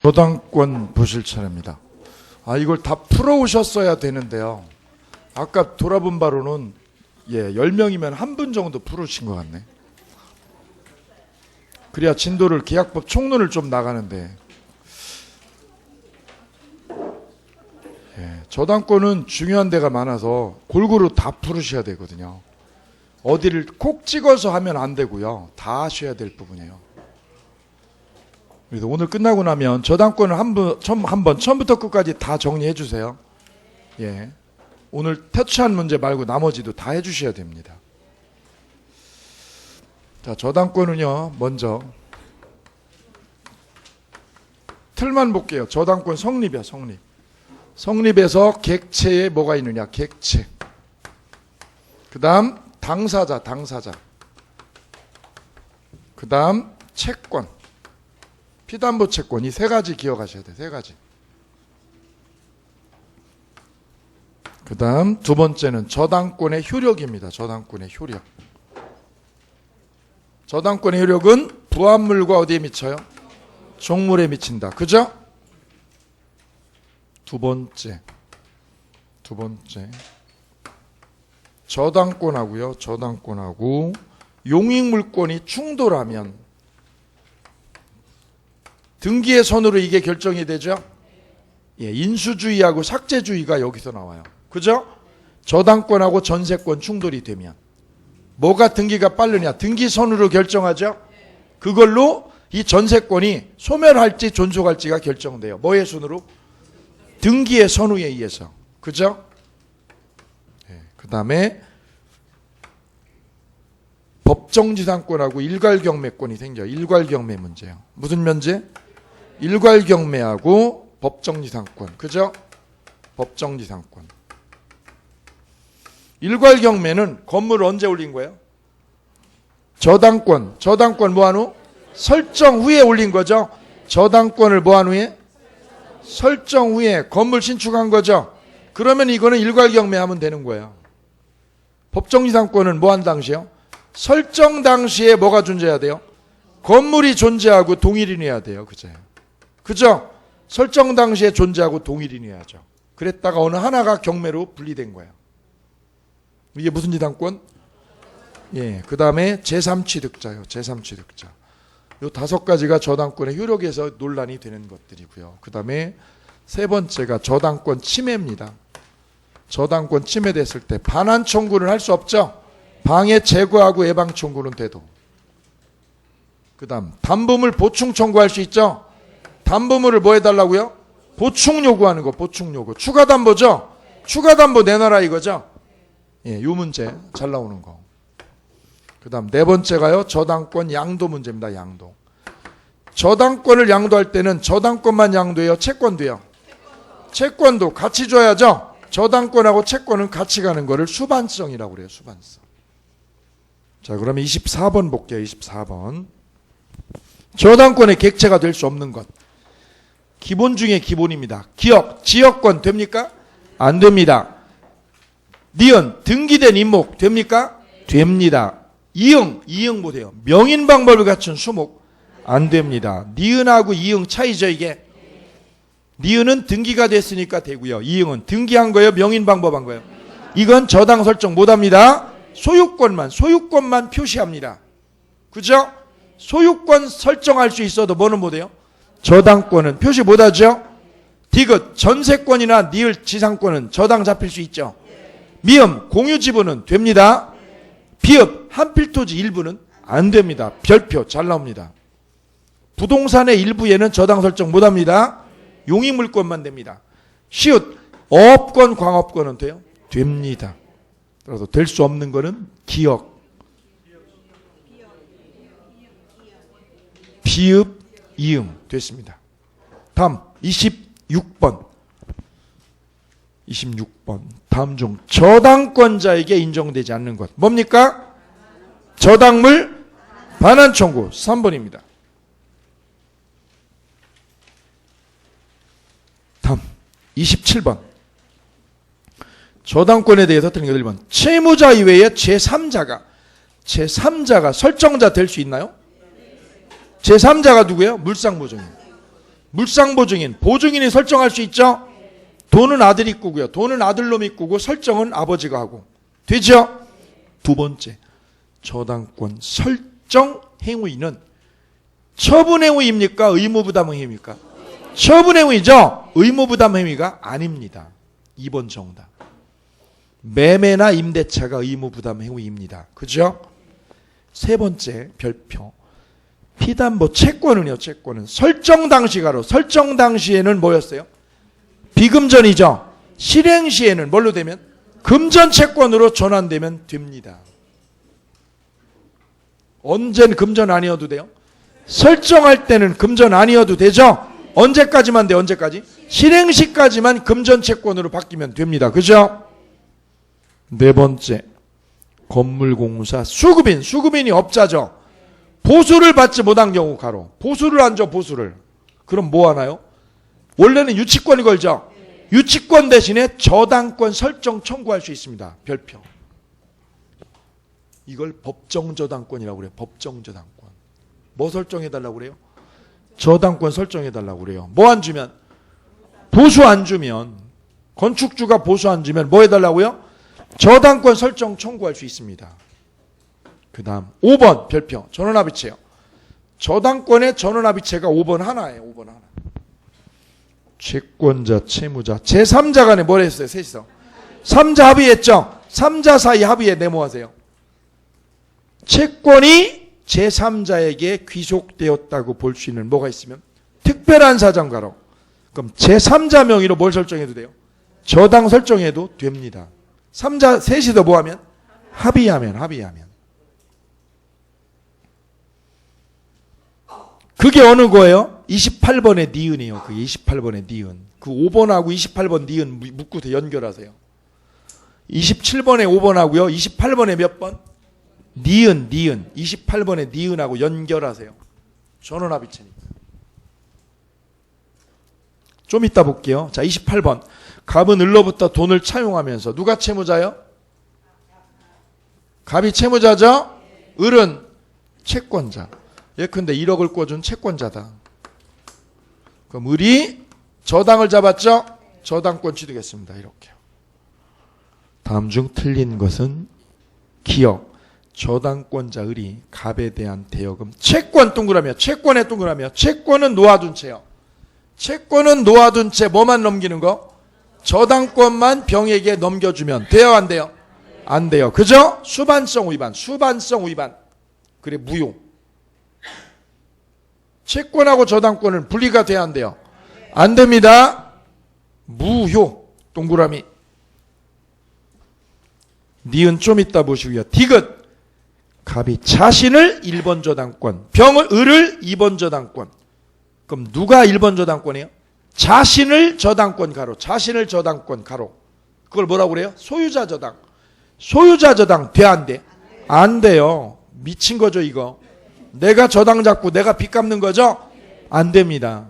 저당권 보실 차례입니다. 이걸 다 풀어오셨어야 되는데요. 아까 돌아본 바로는 10명이면 한 분 정도 풀으신 것 같네. 그래야 진도를 계약법 총론을 좀 나가는데, 저당권은 중요한 데가 많아서 골고루 다 풀으셔야 되거든요. 어디를 콕 찍어서 하면 안 되고요. 다 하셔야 될 부분이에요. 그래서 오늘 끝나고 나면 저당권을 한번 처음부터 끝까지 다 정리해 주세요. 오늘 터치한 문제 말고 나머지도 다 해주셔야 됩니다. 자, 저당권은요, 먼저 틀만 볼게요. 저당권 성립이야, 성립. 성립에서 객체에 뭐가 있느냐, 객체. 그 다음 당사자. 그 다음 채권. 피담보 채권. 이 세 가지 기억하셔야 돼요. 세 가지. 그 다음 두 번째는 저당권의 효력입니다. 저당권의 효력. 저당권의 효력은 부합물과 어디에 미쳐요? 종물에 미친다. 그죠? 두 번째. 저당권하고 용익물권이 충돌하면 등기의 선으로 이게 결정이 되죠? 인수주의하고 삭제주의가 여기서 나와요. 그죠? 저당권하고 전세권 충돌이 되면 뭐가 등기가 빠르냐? 등기선으로 결정하죠? 그걸로 이 전세권이 소멸할지 존속할지가 결정돼요. 뭐의 순으로? 등기의 선우에 의해서. 그죠? 그 다음에 법정지상권하고 일괄경매권이 생겨요. 일괄경매 문제요. 무슨 면제? 일괄경매하고 법정지상권. 그죠? 법정지상권. 일괄경매는 건물을 언제 올린 거예요? 저당권 뭐한 후? 설정 후에 올린 거죠. 저당권을 뭐한 후에? 설정 후에 건물 신축한 거죠. 그러면 이거는 일괄경매하면 되는 거예요. 법정지상권은 뭐한 당시요? 설정 당시에 뭐가 존재해야 돼요? 건물이 존재하고 동일인이어야 돼요. 그죠? 설정 당시에 존재하고 동일인이어야죠. 그랬다가 어느 하나가 경매로 분리된 거예요. 이게 무슨 지상권? 그 다음에 제3취득자요. 제3취득자. 요 5가지가 저당권의 효력에서 논란이 되는 것들이고요. 그 다음에 세 번째가 저당권 침해입니다. 저당권 침해됐을 때 반환 청구를 할 수 없죠. 방해 제거하고 예방 청구는 돼도. 그 다음 담보물 보충 청구할 수 있죠. 담보물을 뭐 해달라고요? 보충 요구하는 거. 보충 요구. 추가 담보죠. 추가 담보 내놔라 이거죠. 요 문제 잘 나오는 거. 그 다음 네 번째가요, 저당권 양도 문제입니다. 양도. 저당권을 양도할 때는 저당권만 양도해요? 채권도요? 채권도 같이 줘야죠. 저당권하고 채권은 같이 가는 거를 수반성이라고 그래요. 수반성. 자, 그러면 24번 볼게요. 24번. 저당권의 객체가 될 수 없는 것. 기본 중에 기본입니다. 기억, 지역권 됩니까? 안 됩니다. 니은, 등기된 임목 됩니까? 됩니다. 이응 보세요. 명인 방법을 갖춘 수목 안 됩니다. 니은하고 이응 차이죠 이게. 니은은 등기가 됐으니까 되고요. 이응은 등기한 거예요? 명인 방법한 거예요? 이건 저당 설정 못합니다. 소유권만 표시합니다. 그죠? 소유권 설정할 수 있어도 뭐는 못해요? 저당권은 표시 못하죠? 디귿 전세권이나 니을 지상권은 저당 잡힐 수 있죠. 미음 공유지분은 됩니다. 비읍 한필토지 일부는 안 됩니다. 별표 잘 나옵니다. 부동산의 일부에는 저당 설정 못합니다. 용익물권만 됩니다. 시읒 어업권 광업권은 돼요? 됩니다. 그래서 될 수 없는 거는 기억, 비읍, 이응 됐습니다. 다음 26번. 다음 중 저당권자에게 인정되지 않는 것 뭡니까? 저당물 반환 청구 3번입니다. 다음 27번. 저당권에 대해서 틀린 거 1번. 채무자 이외에 제3자가 설정자 될 수 있나요? 제3자가 누구예요? 물상보증인. 물상보증인, 보증인이 설정할 수 있죠? 돈은 아들이 꾸고요. 돈은 아들놈이 꾸고 설정은 아버지가 하고. 되죠? 두 번째, 저당권 설정 행위는 처분 행위입니까? 의무부담 행위입니까? 처분 행위죠? 의무부담 행위가 아닙니다. 2번 정답. 매매나 임대차가 의무부담 행위입니다. 그죠? 세 번째 별표. 피담보 채권은요, 채권은 설정 당시가로, 설정 당시에는 뭐였어요? 비금전이죠. 실행 시에는 뭘로 되면? 금전 채권으로 전환되면 됩니다. 언젠 금전 아니어도 돼요? 설정할 때는 금전 아니어도 되죠? 언제까지만 돼? 언제까지? 실행 시까지만 금전 채권으로 바뀌면 됩니다. 그죠? 네 번째, 건물공사 수급인, 수급인이 업자죠. 보수를 받지 못한 경우 가로. 보수를 안 줘, 보수를. 그럼 뭐 하나요? 원래는 유치권이 걸죠. 유치권 대신에 저당권 설정 청구할 수 있습니다. 별표. 이걸 법정저당권이라고 그래요. 법정저당권. 뭐 설정해달라고 그래요? 저당권 설정해달라고 그래요. 뭐 안 주면? 보수 안 주면, 건축주가 보수 안 주면 뭐 해달라고요? 저당권 설정 청구할 수 있습니다. 그 다음 5번 별표. 전원합의체요. 저당권의 전원합의체가 5번 하나예요. 5번 하나. 채권자, 채무자, 제3자 간에 뭘 했어요? 셋이서 3자 합의했죠? 3자 사이 합의에 네모하세요. 채권이 제3자에게 귀속되었다고 볼 수 있는 뭐가 있으면? 특별한 사정가로. 그럼 제3자 명의로 뭘 설정해도 돼요? 저당 설정해도 됩니다. 3자 셋이서 뭐하면? 합의하면. 그게 어느 거예요? 28번의 니은이에요. 그 28번의 니은. 그 5번하고 28번 니은 묶고 연결하세요. 27번의 5번하고요. 28번의 몇 번? 니은. 28번의 니은하고 연결하세요. 전원합의체니까. 좀 이따 볼게요. 자, 28번. 갑은 을로부터 돈을 차용하면서 누가 채무자요? 갑이 채무자죠? 을은 채권자. 예컨대 1억을 꿔준 채권자다. 그럼 을이 저당을 잡았죠? 저당권 취득했습니다. 이렇게요. 다음 중 틀린 것은 기억. 저당권자 을이 갑에 대한 대여금. 채권 동그라미요. 채권에 동그라미요. 채권은 놓아둔 채요. 채권은 놓아둔 채 뭐만 넘기는 거? 저당권만 병에게 넘겨주면 돼요, 안 돼요? 안 돼요. 그죠? 수반성 위반. 그래, 무효. 채권하고 저당권은 분리가 돼야 안 돼요? 안 됩니다. 무효. 동그라미. 니은 좀 이따 보시고요. 디귿. 갑이 자신을 1번 저당권, 을을 2번 저당권. 그럼 누가 1번 저당권이에요? 자신을 저당권 가로. 자신을 저당권 가로. 그걸 뭐라고 그래요? 소유자 저당. 소유자 저당 돼, 안 돼? 안 돼요. 미친 거죠, 이거. 내가 저당 잡고 내가 빚 갚는 거죠? 안 됩니다.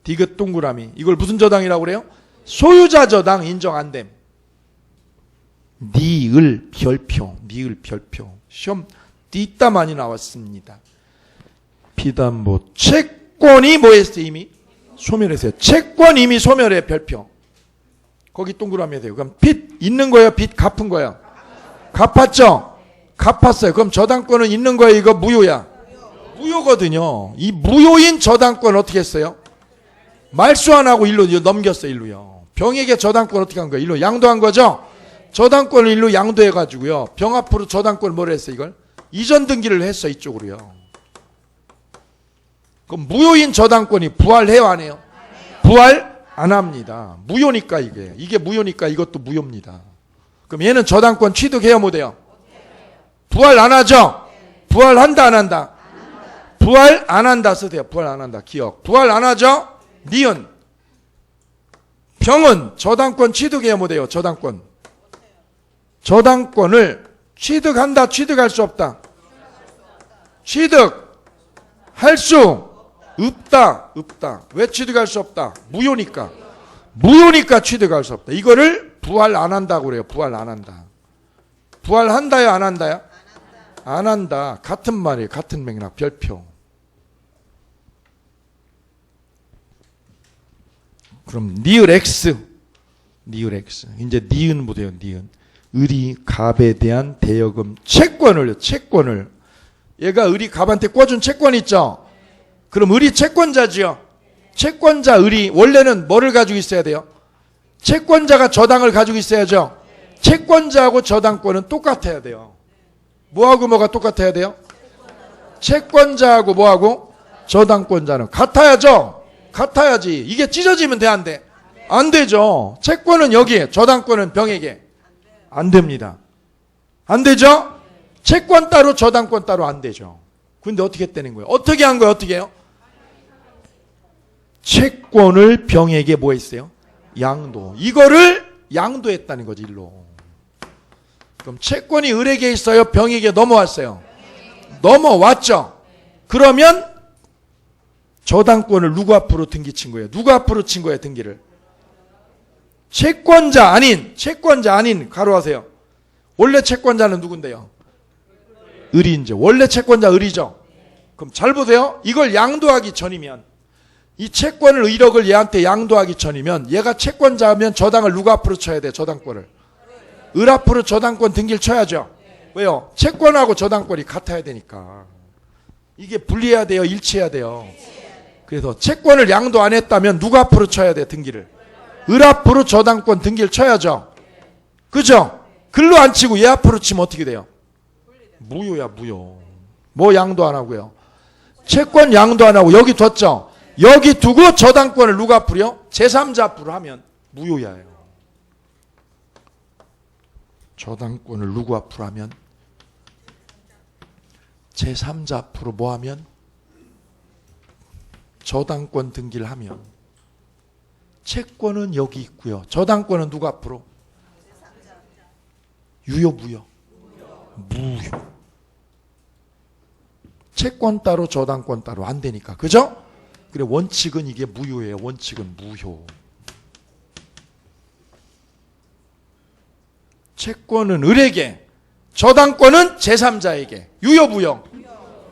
디귿 동그라미. 이걸 무슨 저당이라고 그래요? 소유자 저당 인정 안 됨. 니을 별표. 시험 띠따 많이 나왔습니다. 피담보 채권이 뭐 했어요? 이미 소멸했어요. 채권 이미 소멸해. 별표. 거기 동그라미 해세요. 그럼 빚 있는 거예요? 빚 갚은 거예요? 갚았죠? 갚았어요. 그럼 저당권은 있는 거예요? 이거 무효야? 무효거든요. 이 무효인 저당권 어떻게 했어요? 말소 안 하고 일로 넘겼어요. 일로요. 병에게 저당권 어떻게 한 거예요? 일로 양도한 거죠? 저당권을 일로 양도해가지고요. 병 앞으로 저당권을 뭘 했어요? 이걸? 이전 등기를 했어. 이쪽으로요. 그럼 무효인 저당권이 부활해요? 안 해요? 부활 안 합니다. 무효니까 이게 무효니까 이것도 무효입니다. 그럼 얘는 저당권 취득해요? 못해요? 부활 안 하죠? 부활한다 안 한다? 부활 안 한다 쓰세요. 부활 안 한다. 기억. 부활 안 하죠? 니은. 병은 저당권 취득해요? 못해요? 저당권을 취득한다, 취득할 수 없다? 취득할 수 없다. 왜 취득할 수 없다? 무효니까 취득할 수 없다. 이거를 부활 안 한다고 그래요. 부활 안 한다. 부활한다요, 안 한다요? 안 한다. 같은 말이에요. 같은 맥락. 별표. 그럼 니을 X. 니을 X. 이제 니은 보세요. 니은. 을이 갑에 대한 대여금 채권을 얘가 을이 갑한테 꿔준 채권 있죠. 그럼 을이 채권자지요. 채권자 을이 원래는 뭐를 가지고 있어야 돼요? 채권자가 저당을 가지고 있어야죠. 채권자하고 저당권은 똑같아야 돼요. 뭐하고 뭐가 똑같아야 돼요? 채권자하고 뭐하고? 저당권자는 같아야죠. 같아야지. 이게 찢어지면 돼, 안 돼? 안 되죠. 채권은 여기에, 저당권은 병에게. 안 됩니다. 안 되죠? 채권 따로 저당권 따로 안 되죠. 근데 어떻게 되는 거예요? 어떻게 한 거예요? 어떻게 해요? 채권을 병에게 뭐 했어요? 양도. 이거를 양도했다는 거지, 일로. 그럼 채권이 을에게 있어요? 병에게 넘어왔어요? 넘어왔죠? 그러면 저당권을 누구 앞으로 등기친 거예요? 누구 앞으로 친 거예요, 등기를? 채권자 아닌 가로하세요. 원래 채권자는 누군데요? 을이죠. 원래 채권자 을이죠. 그럼 잘 보세요. 이걸 양도하기 전이면, 이 채권을 1억을 얘한테 양도하기 전이면, 얘가 채권자면 저당을 누구 앞으로 쳐야 돼요? 저당권을. 을 앞으로 저당권 등기를 쳐야죠. 왜요? 채권하고 저당권이 같아야 되니까. 이게 분리해야 돼요? 일치해야 돼요? 그래서 채권을 양도 안 했다면 누구 앞으로 쳐야 돼요? 등기를. 을 앞으로 저당권 등기를 쳐야죠. 그죠? 글로 안 치고 얘 앞으로 치면 어떻게 돼요? 무효야, 무효. 뭐 양도 안 하고요? 채권 양도 안 하고 여기 뒀죠? 여기 두고 저당권을 누가 앞으로요? 제3자 앞으로 하면 무효야요. 저당권을 누구 앞으로 하면? 제3자 앞으로 뭐 하면? 저당권 등기를 하면. 채권은 여기 있고요. 저당권은 누구 앞으로? 유효, 무효? 무효. 채권 따로 저당권 따로 안 되니까. 그죠? 그래, 원칙은 이게 무효예요. 원칙은 무효. 채권은 을에게, 저당권은 제3자에게. 유효, 무효?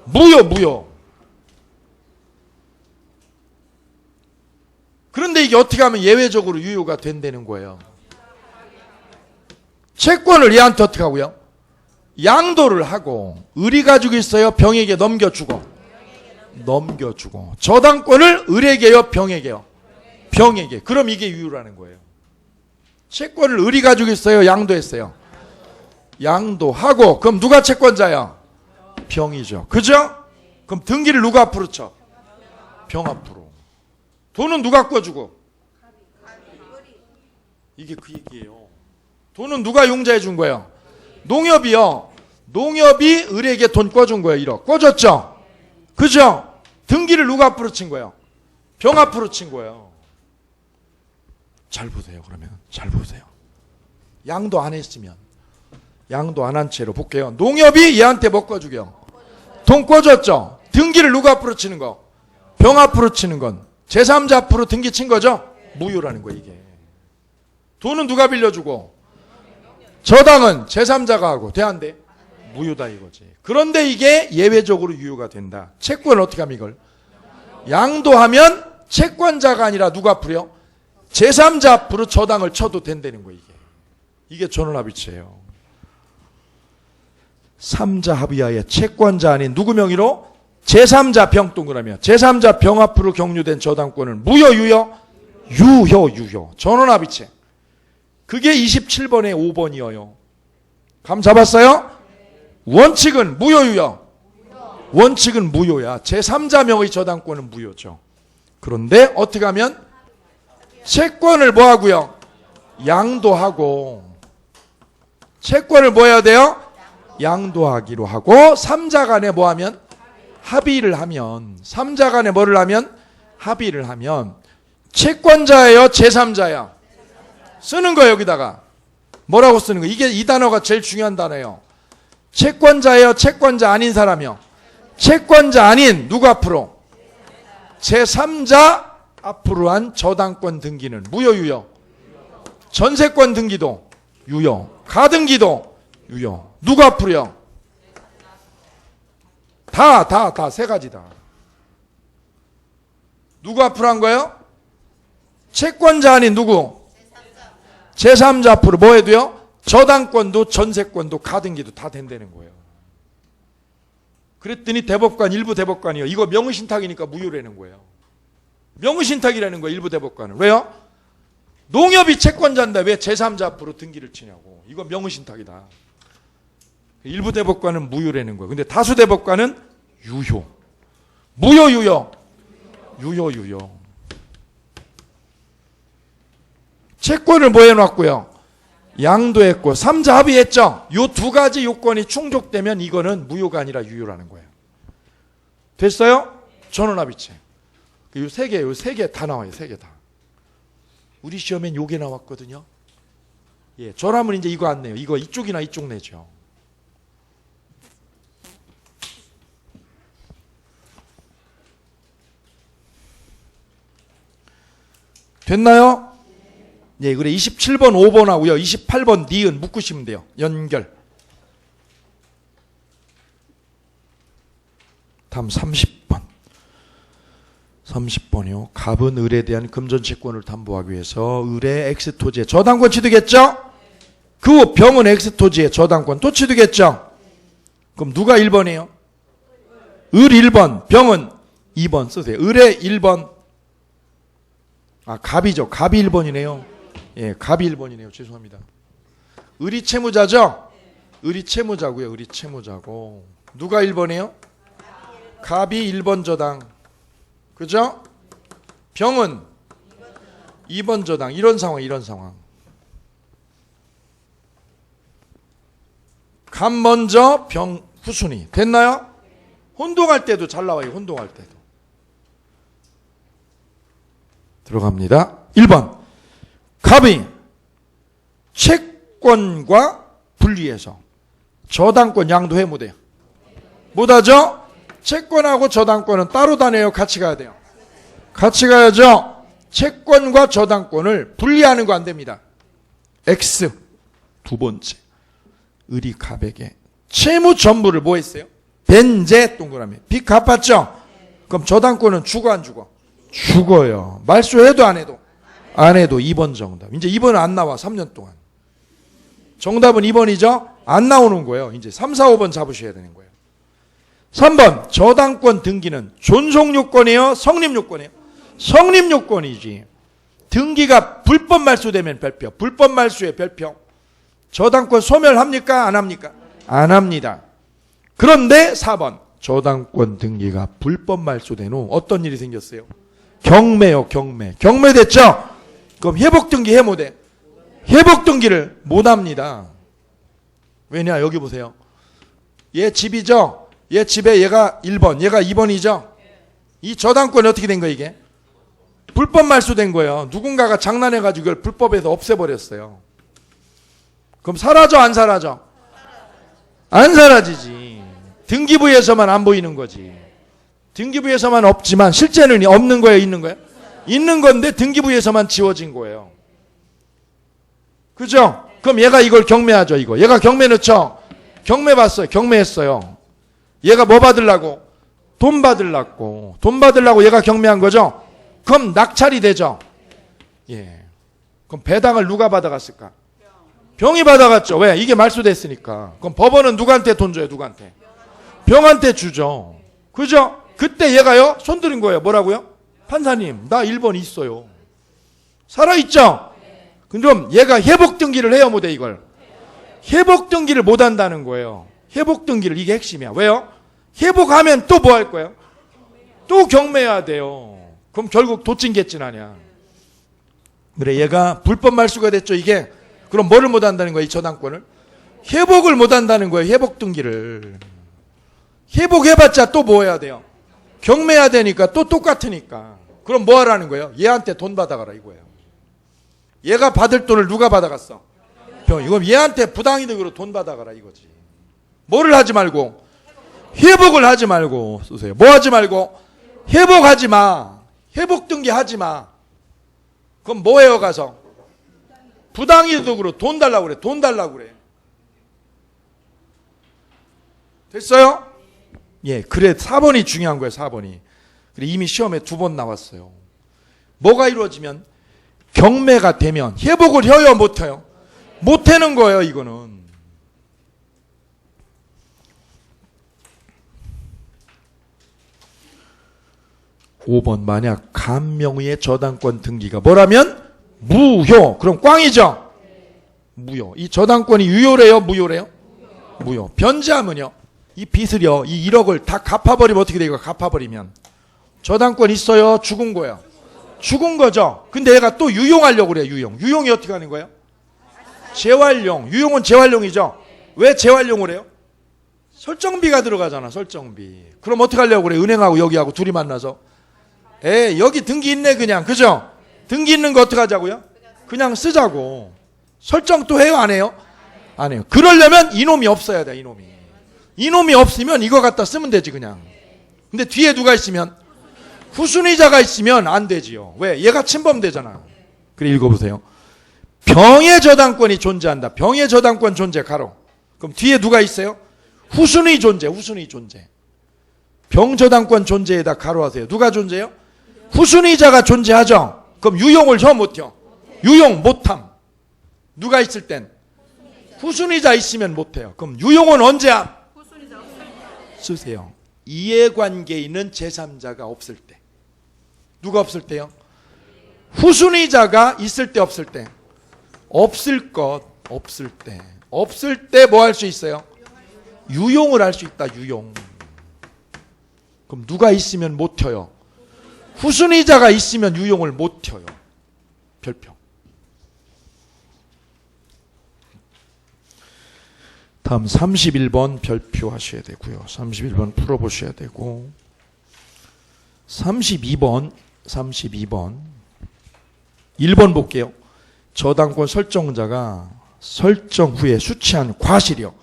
무효, 무효. 그런데 이게 어떻게 하면 예외적으로 유효가 된다는 거예요? 채권을 얘한테 어떻게 하고요? 양도를 하고, 을이 가지고 있어요? 병에게 넘겨주고. 저당권을 을에게요? 병에게요? 병에게. 그럼 이게 유효라는 거예요. 채권을 을이 가지고 있어요? 양도했어요? 양도하고. 그럼 누가 채권자야? 병이죠. 그죠? 그럼 등기를 누가 앞으로 쳐? 병 앞으로. 돈은 누가 꿔주고? 이게 그 얘기예요. 돈은 누가 융자해 준 거예요? 농협이요. 농협이 을에게 돈 꿔준 거예요. 1억. 꿔줬죠? 그죠? 등기를 누가 앞으로 친 거예요? 병 앞으로 친 거예요. 잘 보세요. 그러면 잘 보세요. 양도 안 했으면, 양도 안 한 채로 볼게요. 농협이 얘한테 뭐 꿔주게요? 돈 꿔줬죠? 등기를 누가 앞으로 치는 거? 병 앞으로 치는 건 제3자 앞으로 등기 친 거죠? 무효라는 거예요, 이게. 돈은 누가 빌려주고? 저당은 제3자가 하고. 돼, 안 돼? 무효다 이거지. 그런데 이게 예외적으로 유효가 된다. 채권을 어떻게 하면 이걸? 양도하면 채권자가 아니라 누가 앞으로요? 제3자 앞으로 저당을 쳐도 된다는 거예요, 이게. 이게 전원합의체예요. 3자 합의하에 채권자 아닌 누구 명의로? 제3자 병 동그라미야. 제3자 병 앞으로 경유된 저당권은 무효, 유효? 유효. 전원합의체. 그게 27번에 5번이어요. 감 잡았어요? 원칙은 무효, 유효? 원칙은 무효야. 제3자 명의 저당권은 무효죠. 그런데 어떻게 하면? 채권을 뭐 하고요? 양도하고. 채권을 뭐 해야 돼요? 양도하기로 하고, 3자 간에 뭐 하면? 합의를 하면. 3자 간에 뭐를 하면? 합의를 하면. 채권자예요? 제3자야? 쓰는 거예요, 여기다가. 뭐라고 쓰는 거예요? 이게 이 단어가 제일 중요한 단어예요. 채권자예요? 채권자 아닌 사람이요? 채권자 아닌 누구 앞으로? 제3자 앞으로 한 저당권 등기는 무효, 유효? 전세권 등기도 유효. 가등기도 유효. 누구 앞으로요? 다 세 가지다. 누구 앞으로 한 거예요? 채권자 아닌 누구? 제3자 앞으로 뭐 해도요? 저당권도 전세권도 가등기도 다 된다는 거예요. 그랬더니 대법관, 일부 대법관이요. 이거 명의신탁이니까 무효라는 거예요. 명의신탁이라는 거예요. 일부 대법관은. 왜요? 농협이 채권자인데 왜 제3자 앞으로 등기를 치냐고. 이거 명의신탁이다. 일부 대법관은 무효라는 거예요. 근데 다수 대법관은 유효. 무효, 유효. 유효, 유효. 채권을 뭐 해놨고요? 양도했고 3자 합의했죠. 요 두 가지 요건이 충족되면 이거는 무효가 아니라 유효라는 거예요. 됐어요? 전원합의체. 요 세 개 다 나와요. 세 개 다. 우리 시험엔 요게 나왔거든요. 예, 저라면 이제 이거 안 내요. 이거 이쪽이나 이쪽 내죠. 됐나요? 예, 그래 27번 5번하고요. 28번 니은 묶으시면 돼요. 연결. 다음 30번. 30번이요. 갑은 을에 대한 금전채권을 담보하기 위해서 을의 X토지에 저당권 취득했죠? 그 후 병은 X토지에 저당권 또 취득했죠? 그럼 누가 1번이에요? 을 1번, 병은 2번 쓰세요. 을의 1번. 아, 갑이죠. 갑이 1번이네요. 예, 갑이 1번이네요. 죄송합니다. 을이 채무자죠? 을이 채무자고요. 을이 채무자고. 누가 1번이에요? 갑이 1번 저당. 그죠? 병은 2번 저당. 이런 상황, 이런 상황. 갑 먼저, 병 후순위. 됐나요? 혼동할 때도 잘 나와요. 혼동할 때도. 들어갑니다. 1번. 갑이 채권과 분리해서 저당권 양도해 못해요. 못하죠? 채권하고 저당권은 따로 다녀요? 같이 가야 돼요? 같이 가야죠? 채권과 저당권을 분리하는 거 안 됩니다. X. 두 번째. 을이 갑에게 채무 전부를 뭐 했어요? 변제 동그라미. 빚 갚았죠? 그럼 저당권은 죽어 안 죽어? 죽어요. 말소해도 안 해도? 안 해도 2번 정답. 이제 2번은 안 나와. 3년 동안. 정답은 2번이죠? 안 나오는 거예요. 이제 3, 4, 5번 잡으셔야 되는 거예요. 3번 저당권 등기는 존속요건이에요? 성립요건이에요? 성립요건이지. 등기가 불법 말소되면 별표. 불법 말소에 별표. 저당권 소멸합니까? 안 합니까? 안 합니다. 그런데 4번 저당권 등기가 불법 말소된 후 어떤 일이 생겼어요? 경매요. 경매. 경매됐죠? 그럼 회복등기 해 못해? 회복등기를 못합니다. 왜냐? 여기 보세요. 얘 집이죠? 얘 집에 얘가 1번, 얘가 2번이죠? 이 저당권이 어떻게 된 거예요 이게? 불법 말소된 거예요. 누군가가 장난해가지고 이걸 불법에서 없애버렸어요. 그럼 사라져 안 사라져? 안 사라지지. 등기부에서만 안 보이는 거지. 등기부에서만 없지만 실제는 없는 거예요? 있는 거예요? 있는 건데 등기부에서만 지워진 거예요. 그죠? 그럼 얘가 이걸 경매하죠. 이거 얘가 경매 넣죠? 경매 봤어요. 경매했어요. 얘가 뭐 받으려고? 돈 받으려고. 돈 받으려고 얘가 경매한 거죠? 그럼 낙찰이 되죠? 예. 그럼 배당을 누가 받아갔을까? 병이 받아갔죠. 왜? 이게 말소됐으니까. 그럼 법원은 누구한테 돈 줘요? 누구한테? 병한테 주죠. 그죠? 그때 얘가요 손들은 거예요. 뭐라고요? 판사님 나 1번 있어요. 살아있죠? 그럼 얘가 회복등기를 해요 못해 이걸? 회복등기를 못한다는 거예요. 회복등기를. 이게 핵심이야. 왜요? 회복하면 또 뭐 할 거예요? 또 경매해야 돼요. 그럼 결국 도찐개찐 아니야. 그래 얘가 불법 말소가 됐죠 이게. 그럼 뭐를 못한다는 거예요? 이 저당권을? 회복을 못한다는 거예요. 회복등기를. 회복해봤자 또 뭐 해야 돼요? 경매해야 되니까 또 똑같으니까. 그럼 뭐 하라는 거예요? 얘한테 돈 받아가라 이거예요. 얘가 받을 돈을 누가 받아갔어? 병. 이건 얘한테 부당이득으로 돈 받아가라 이거지. 뭐를 하지 말고? 회복을 하지 말고 쓰세요. 뭐 하지 말고? 회복하지 마. 회복등기 하지 마. 그럼 뭐 해요 가서? 부당이득으로 돈 달라고 그래. 돈 달라고 그래. 됐어요? 예, 그래 4번이 중요한 거예요. 4번이. 그래 이미 시험에 2번 나왔어요. 뭐가 이루어지면? 경매가 되면 회복을 해요, 못해요? 못하는 거예요, 이거는. 5번 만약 간명의의 저당권 등기가 뭐라면? 무효. 그럼 꽝이죠? 무효. 이 저당권이 유효래요? 무효래요? 무효. 변제하면요. 이 빚을요. 이 1억을 다 갚아버리면 어떻게 돼요? 갚아버리면. 저당권 있어요? 죽은 거예요? 죽은 거죠. 근데 얘가 또 유용하려고 그래요. 유용. 유용이 어떻게 하는 거예요? 재활용. 유용은 재활용이죠. 왜 재활용을 해요? 설정비가 들어가잖아. 설정비. 그럼 어떻게 하려고 그래? 은행하고 여기하고 둘이 만나서 여기 등기 있네 그냥. 그죠? 등기 있는 거 어떻게 하자고요? 그냥 쓰자고. 설정 또 해요? 안 해요? 안 해요. 그러려면 이놈이 없어야 돼. 이놈이. 이놈이 없으면 이거 갖다 쓰면 되지 그냥. 근데 뒤에 누가 있으면? 후순위자가 있으면 안 되지요. 왜? 얘가 침범되잖아. 그래 읽어보세요. 병의 저당권이 존재한다. 병의 저당권 존재 가로. 그럼 뒤에 누가 있어요? 후순위 존재. 후순위 존재. 병 저당권 존재에다 가로하세요. 누가 존재해요? 후순위자가 존재하죠. 그럼 유용을 저 못해요. 유용 못함. 누가 있을 땐? 후순위자 있으면 못해요. 그럼 유용은 언제 함? 쓰세요. 이해관계 있는 제3자가 없을 때. 누가 없을 때요? 후순위자가 있을 때 없을 때. 없을 것 없을 때. 없을 때 뭐 할 수 있어요? 유용을 할 수 있다. 유용. 그럼 누가 있으면 못 켜요? 후순위자가 있으면 유용을 못 켜요. 별표. 다음 31번 별표 하셔야 되고요. 31번 풀어보셔야 되고 32번 1번 볼게요. 저당권 설정자가 설정 후에 수취한 과실이요.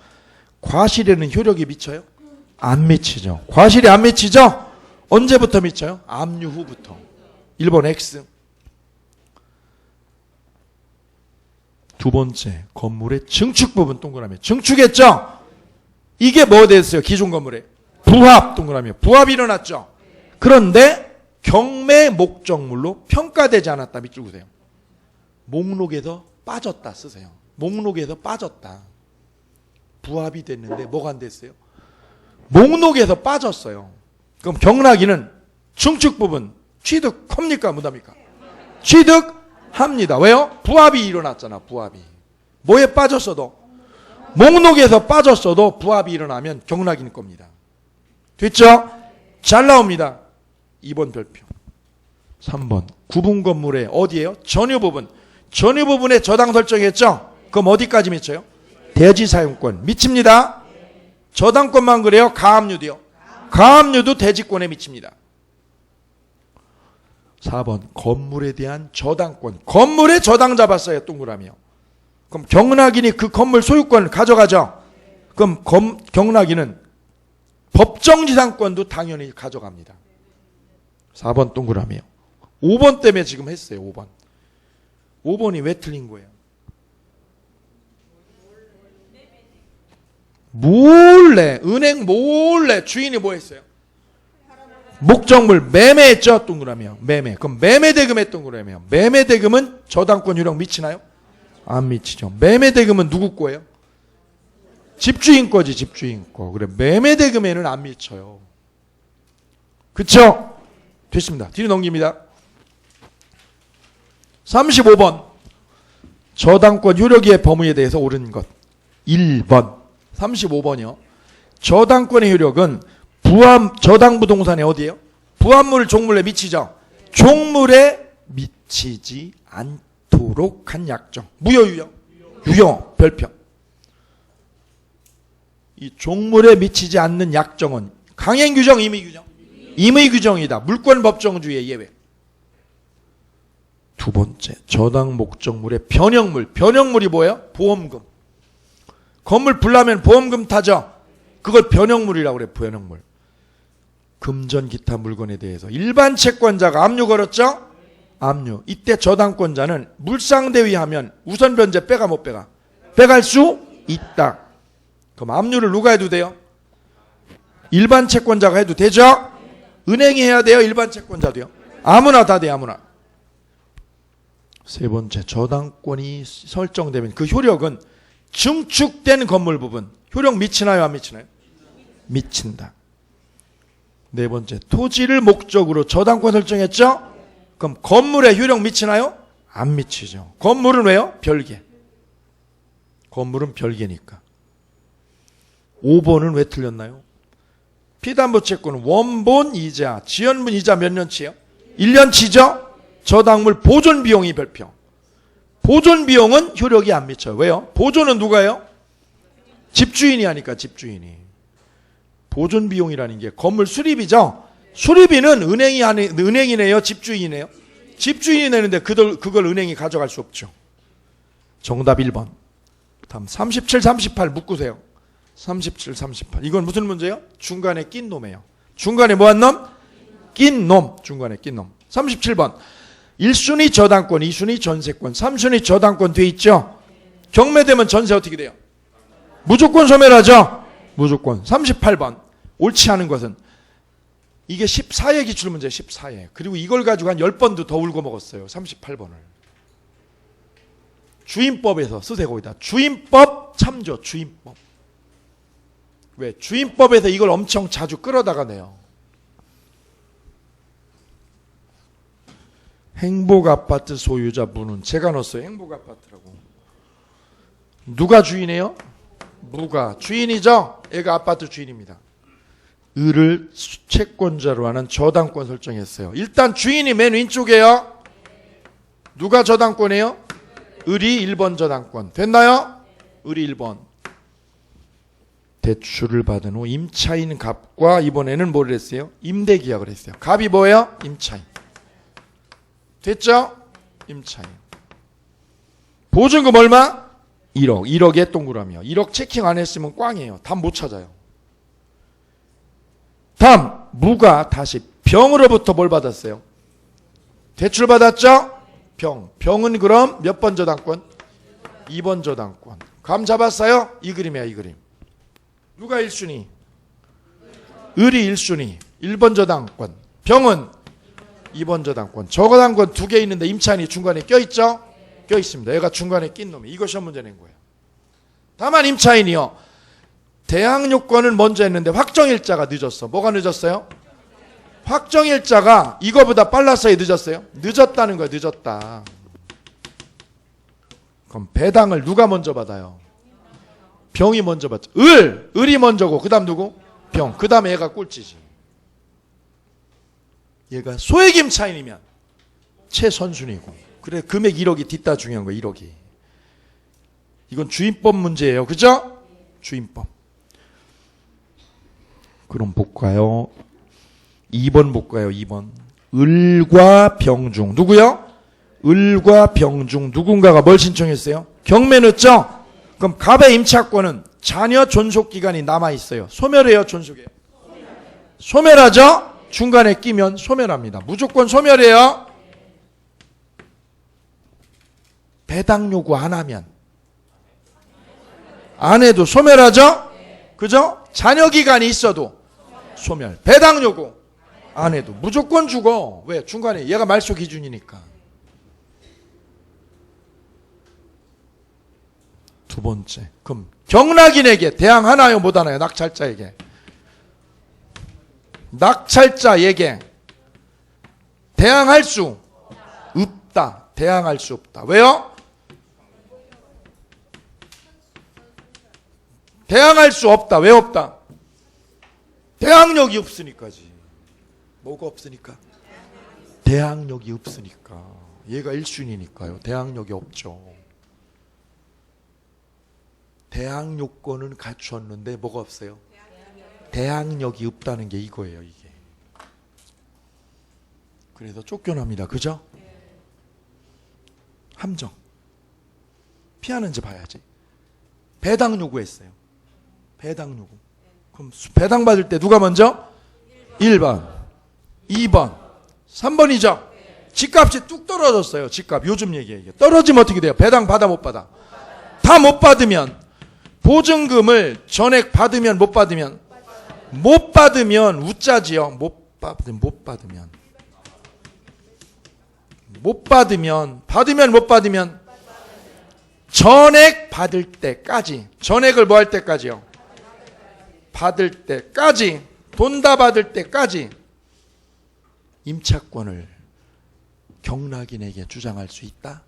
과실에는 효력이 미쳐요? 안 미치죠. 과실이 안 미치죠? 언제부터 미쳐요? 압류 후부터. 1번 X. 두 번째, 건물의 증축 부분 동그라미. 증축했죠? 이게 뭐 됐어요? 기존 건물에. 부합 동그라미. 부합이 일어났죠? 그런데 경매 목적물로 평가되지 않았다. 밑줄 그세요. 목록에서 빠졌다 쓰세요. 목록에서 빠졌다. 부합이 됐는데 뭐가 안 됐어요? 목록에서 빠졌어요. 그럼 경락인은 증축 부분 취득합니까? 못합니까? 취득합니다. 왜요? 부합이 일어났잖아. 부합이. 뭐에 빠졌어도 목록에서 빠졌어도 부합이 일어나면 경락인 겁니다. 됐죠? 잘 나옵니다. 2번 별표. 3번 구분 건물의 어디예요? 전유 부분. 전유 부분에 저당 설정했죠? 그럼 어디까지 미쳐요? 대지 사용권 미칩니다. 저당권만 그래요? 가압류도요? 가압류도 대지권에 미칩니다. 4번 건물에 대한 저당권. 건물에 저당 잡았어요. 동그라미요. 그럼 경락인이 그 건물 소유권을 가져가죠. 그럼 경락인은 법정지상권도 당연히 가져갑니다. 4번 동그라미요. 5번 때문에 지금 했어요. 5번. 5번이 왜 틀린 거예요? 몰래, 은행 몰래 주인이 뭐 했어요? 목적물 매매했죠? 동그라미요. 매매. 그럼 매매대금 했던 거라며. 매매대금은 저당권 유력 미치나요? 안 미치죠. 매매대금은 누구 거예요? 집주인 거지. 집주인 거. 그래 매매대금에는 안 미쳐요. 그쵸? 됐습니다. 뒤로 넘깁니다. 35번 저당권 효력의 범위에 대해서 옳은 것. 1번 35번이요. 저당권의 효력은 저당부동산에 어디예요? 부합물 종물에 미치죠. 종물에 미치지 않도록 한 약정. 무효 유효? 유효. 별표. 이 종물에 미치지 않는 약정은 강행 규정, 임의 규정? 임의 규정이다. 물권 법정주의 예외. 두 번째, 저당 목적물의 변형물. 변형물이 뭐예요? 보험금. 건물 불나면 보험금 타죠. 그걸 변형물이라고 그래요. 변형물. 금전 기타 물건에 대해서 일반 채권자가 압류 걸었죠? 압류. 이때 저당권자는 물상대위하면 우선 변제 빼가 못 빼가? 빼갈 수 있다. 그럼 압류를 누가 해도 돼요? 일반 채권자가 해도 되죠? 은행이 해야 돼요? 일반 채권자도요? 아무나 다 돼요. 아무나. 세 번째, 저당권이 설정되면 그 효력은 증축된 건물 부분. 효력 미치나요, 안 미치나요? 미친다. 네 번째, 토지를 목적으로 저당권 설정했죠? 그럼 건물에 효력 미치나요? 안 미치죠. 건물은 왜요? 별개. 건물은 별개니까. 5번은 왜 틀렸나요? 피담보채권은 원본 이자, 지연분 이자 몇 년치예요? 1년치죠? 저당물 보존 비용이 별표. 보존 비용은 효력이 안 미쳐요. 왜요? 보존은 누가 해요? 집주인이 하니까, 집주인이. 보존 비용이라는 게 건물 수리비죠? 수리비는 은행이 내요? 집주인이 내요? 집주인이 내는데 그걸 은행이 가져갈 수 없죠. 정답 1번. 다음 37, 38 묶으세요. 37, 38. 이건 무슨 문제예요? 중간에 낀 놈이에요. 중간에 뭐한 놈? 낀 놈. 중간에 낀 놈. 37번. 1순위 저당권, 2순위 전세권, 3순위 저당권 돼 있죠? 경매되면 전세 어떻게 돼요? 무조건 소멸하죠? 무조건. 38번. 옳지 않은 것은 이게 14회 기출문제 14회. 그리고 이걸 가지고 한 10번도 더 울고 먹었어요. 38번을. 주임법에서 쓰세요. 거기다. 주임법 참조. 주임법. 왜? 주임법에서 이걸 엄청 자주 끌어다가 내요. 행복아파트 소유자분은 제가 넣었어요. 행복아파트라고. 누가 주인이에요? 무가 주인이죠. 얘가 아파트 주인입니다. 을을 채권자로 하는 저당권 설정했어요. 일단 주인이 맨 왼쪽이에요. 누가 저당권이에요? 을이 1번 저당권. 됐나요? 을이 1번. 대출을 받은 후 임차인 갑과 이번에는 뭐를 했어요? 임대계약을 했어요. 갑이 뭐예요? 임차인. 됐죠? 임차인. 보증금 얼마? 1억. 1억에 동그라미요. 1억 체킹 안 했으면 꽝이에요. 답 못 찾아요. 다음, 무가 다시 병으로부터 뭘 받았어요? 대출 받았죠? 병. 병은 그럼 몇 번 저당권? 2번 저당권. 감 잡았어요? 이 그림이야, 이 그림. 누가 1순위? 을이 1순위. 1번 저당권. 병은 2번 저당권. 저당권 2개 있는데 임차인이 중간에 껴있죠? 껴있습니다. 얘가 중간에 낀 놈이. 이거 시험 문제 낸 거예요. 다만 임차인이요. 대항 요건을 먼저 했는데 확정일자가 늦었어. 뭐가 늦었어요? 확정일자가 이거보다 빨랐어요? 늦었어요? 늦었다는 거예요. 늦었다. 그럼 배당을 누가 먼저 받아요? 병이 먼저 받죠. 을이 먼저고 그 다음 누구? 병. 그 다음에 얘가 꼴찌지. 얘가 소액 임차인이면 최선순위고. 그래 금액 1억이 뒷다 중요한 거예요. 1억이. 이건 주임법 문제예요. 그죠? 주임법. 그럼 볼까요? 2번 볼까요? 2번. 을과 병 중 누구요? 을과 병 중 누군가가 뭘 신청했어요? 경매 넣었죠? 그럼 갑의 임차권은 자녀 존속기간이 남아있어요. 소멸해요? 존속해요? 소멸하죠? 중간에 끼면 소멸합니다. 무조건 소멸해요. 배당 요구 안 하면 안 해도 소멸하죠? 그죠? 자녀 기간이 있어도 소멸. 배당 요구 안 해도 무조건 죽어. 왜? 중간에 얘가 말소 기준이니까. 두 번째. 그럼 경락인에게 대항하나요? 못하나요? 낙찰자에게. 낙찰자에게 대항할 수 없다. 대항할 수 없다. 왜요? 대항할 수 없다. 왜 없다? 대항력이 없으니까지. 뭐가 없으니까? 대항력이 없으니까. 얘가 1순위니까요. 대항력이 없죠. 대항 요건은 갖추었는데 뭐가 없어요? 대항력이 없다는 게 이거예요. 이게. 그래서 쫓겨납니다. 그죠? 함정. 피하는지 봐야지. 배당 요구했어요. 배당 요구. 그럼 배당 받을 때 누가 먼저? 1번, 2번, 3번이죠. 집값이 뚝 떨어졌어요. 집값. 요즘 얘기예요. 떨어지면 어떻게 돼요? 배당 받아 못 받아? 다 못 받으면 보증금을 전액 받으면 못 받으면 못 받으면 우짜지요. 못 받으면 못 받으면 못 받으면 전액 받을 때까지. 전액을 뭐 할 때까지요? 받을 때까지. 돈 다 받을 때까지 임차권을 경락인에게 주장할 수 있다?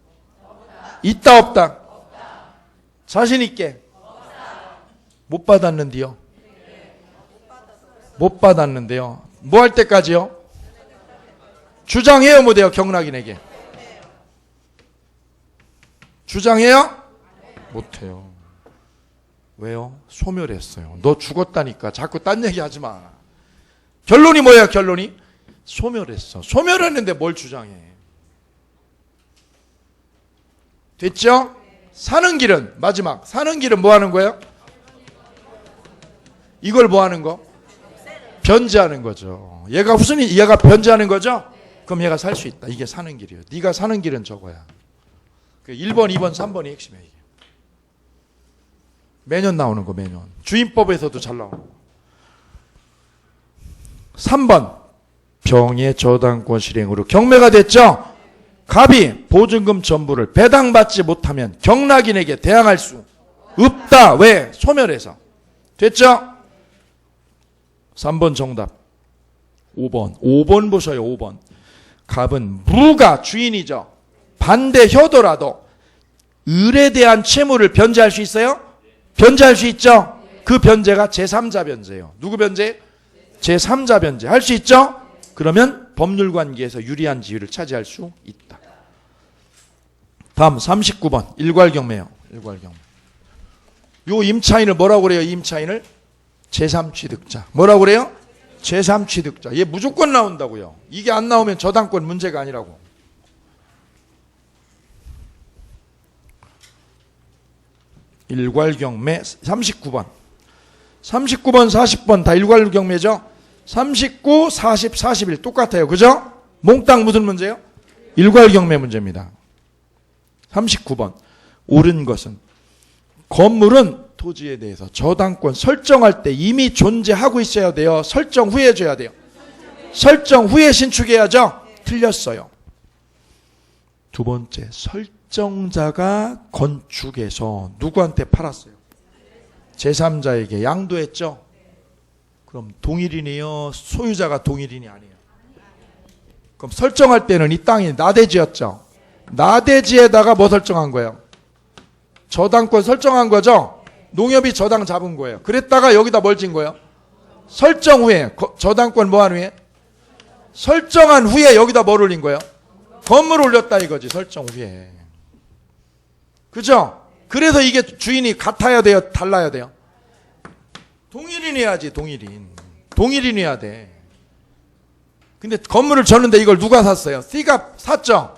있다 없다? 자신 있게? 못 받았는데요. 못 받았는데요. 뭐 할 때까지요? 주장해요 못해요? 경락인에게 주장해요? 못해요. 왜요? 소멸했어요. 너 죽었다니까. 자꾸 딴 얘기 하지 마. 결론이 뭐야? 결론이 소멸했어. 소멸했는데 뭘 주장해? 됐죠? 사는 길은 마지막. 사는 길은 뭐 하는 거예요? 이걸 뭐 하는 거? 변제하는 거죠. 얘가 변제하는 거죠? 그럼 얘가 살 수 있다. 이게 사는 길이에요. 네가 사는 길은 저거야. 1번, 2번, 3번이 핵심이에요. 매년 나오는 거 매년. 주임법에서도 잘 나오고. 3번 병의 저당권 실행으로 경매가 됐죠. 갑이 보증금 전부를 배당받지 못하면 경락인에게 대항할 수 없다. 왜? 소멸해서. 됐죠? 3번 정답. 5번 보셔요. 5번. 갑은 무가 주인이죠. 반대혀더라도 을에 대한 채무를 변제할 수 있어요? 변제할 수 있죠? 그 변제가 제3자 변제예요. 누구 변제? 제3자 변제. 할 수 있죠? 그러면 법률관계에서 유리한 지위를 차지할 수 있다. 다음 39번 일괄경매요. 일괄경매. 요 임차인을 뭐라고 그래요? 임차인을 제3취득자. 뭐라고 그래요? 제3취득자. 얘 무조건 나온다고요. 이게 안 나오면 저당권 문제가 아니라고. 일괄경매 39번. 39번, 40번 다 일괄경매죠? 39, 40, 41 똑같아요. 그죠? 몽땅 무슨 문제예요? 일괄경매 문제입니다. 39번. 옳은 것은 건물은 토지에 대해서 저당권 설정할 때 이미 존재하고 있어야 돼요. 설정 후에 해줘야 돼요. 설정 후에 신축해야죠. 틀렸어요. 두 번째, 설정자가 건축해서 누구한테 팔았어요? 제3자에게 양도했죠. 그럼 동일인이요? 소유자가 동일인이 아니에요. 그럼 설정할 때는 이 땅이 나대지였죠. 나대지에다가 뭐 설정한 거예요? 저당권 설정한 거죠. 농협이 저당 잡은 거예요. 그랬다가 여기다 뭘 진 거예요? 설정 후에 저당권 뭐 한 후에? 설정한 후에 여기다 뭘 올린 거예요? 건물 올렸다 이거지. 설정 후에. 그죠? 그래서 이게 주인이 같아야 돼요? 달라야 돼요? 동일인 해야지. 동일인 해야 돼. 근데 건물을 졌는데 이걸 누가 샀어요? C가 샀죠?